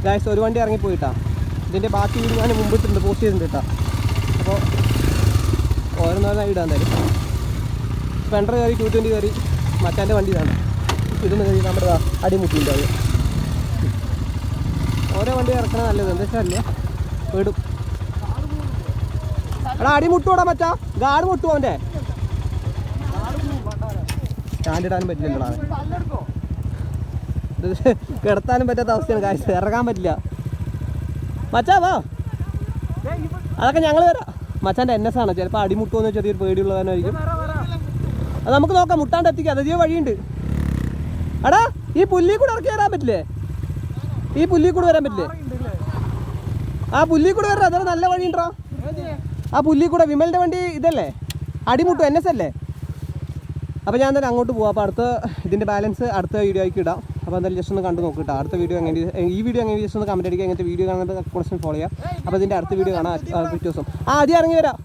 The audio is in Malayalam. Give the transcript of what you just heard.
ഗായ്സ് ഒരു വണ്ടി ഇറങ്ങിപ്പോയിട്ടാ. ഇതിൻ്റെ ബാക്കി വീട് ഞാൻ മുമ്പിട്ടുണ്ട്, പോസ്റ്റ് ചെയ്തിട്ടുണ്ട് കേട്ടോ. അപ്പോൾ ഓരോന്നോരോന്നായി ഇടാൻ തരും. സ്പെൻഡർ കയറി 220 കയറി മച്ചാൻ്റെ വണ്ടി ഇതാണ്. ഇതൊന്ന് കയറി നമ്മുടെ അടിമുട്ടിൻ്റെ അത്. ഓരോ വണ്ടി ഇറക്കണത് നല്ലത്, എന്താ വെച്ചാൽ വിടും. എടാ അടി മുട്ടുകൂടാ മച്ചാ, ഗാർഡ് മുട്ടും അവൻ്റെ. സ്റ്റാൻഡ് ഇടാനും പറ്റില്ലല്ലോ, ഇത് കിടത്താനും പറ്റാത്ത അവസ്ഥയാണ് കാഴ്ച. ഇറങ്ങാൻ പറ്റില്ല മച്ചാ. വാ, അതൊക്കെ ഞങ്ങൾ വരാം. മച്ചാൻ്റെ NS ആണ്, ചിലപ്പോൾ അടിമുട്ടുമെന്ന് ചെറിയൊരു പേടിയുള്ളതായിരിക്കും. അത് നമുക്ക് നോക്കാം, മുട്ടാണ്ട് എത്തിക്കാം. അതേ വഴിയുണ്ട്. എടാ ഈ പുല്ലിൽ കൂടെ ഇറക്കി വരാൻ പറ്റില്ലേ? ഈ പുല്ലിൽ കൂടെ വരാൻ പറ്റില്ലേ? ആ പുല്ലിൽ കൂടെ വരാം, അതൊരു നല്ല വഴിയുണ്ടോ? ആ പുല്ലിൽ കൂടെ വിമലിൻ്റെ വണ്ടി ഇതല്ലേ, അടിമുട്ടും NS അല്ലേ? അപ്പോൾ ഞാൻ തന്നെ അങ്ങോട്ട് പോകാം. അപ്പോൾ അടുത്ത ഇതിൻ്റെ ബാലൻസ് അടുത്ത വീഡിയോ ആക്കി ഇടാം. അപ്പോൾ എന്തായാലും ജസ്റ്റ് ഒന്ന് കണ്ടു നോക്കിട്ടോ. അടുത്ത വീഡിയോ എങ്ങനെ, ഈ വീഡിയോ എങ്ങനെ ജസ്റ്റ് ഒന്ന് കമൻറ്റ് അടിക്കുക. അങ്ങനത്തെ വീഡിയോ കാണുന്നത് കോൺസ്റ്റൻറ്റ് ഫോളോ ചെയ്യാം. അപ്പോൾ ഇതിൻ്റെ അടുത്ത വീഡിയോ കാണാം പിറ്റേ ദിവസം. ആദ്യം ഇറങ്ങി വരാം.